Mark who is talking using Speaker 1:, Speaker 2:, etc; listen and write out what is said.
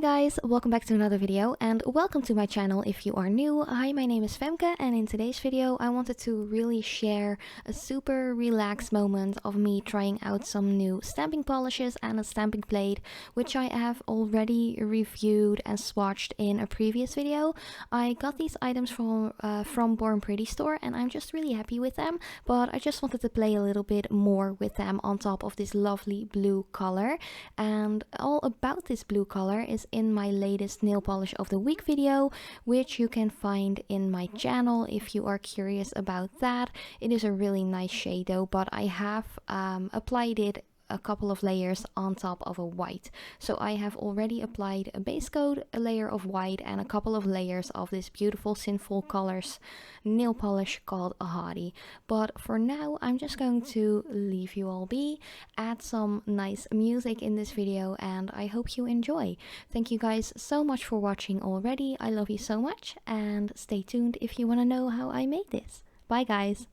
Speaker 1: guys, welcome back to another video and welcome to my channel if you are new. Hi, my name is Femke and in today's video I wanted to really share a super relaxed moment of me trying out some new stamping polishes and a stamping plate, which I have already reviewed and swatched in a previous video. I got these items from Born Pretty store and I'm just really happy with them, but I just wanted to play a little bit more with them on top of this lovely blue color. And all about this blue color is in my latest nail polish of the week video, which you can find in my channel if you are curious about that. It is a really nice shade though, but I have applied it a couple of layers on top of a white. So I have already applied a base coat, a layer of white and a couple of layers of this beautiful Sinful Colors nail polish called a Hottie. But for now I'm just going to leave you all be, add some nice music in this video, and I hope you enjoy. Thank you guys so much for watching already. I love you so much, and stay tuned if you want to know how I made this. Bye guys.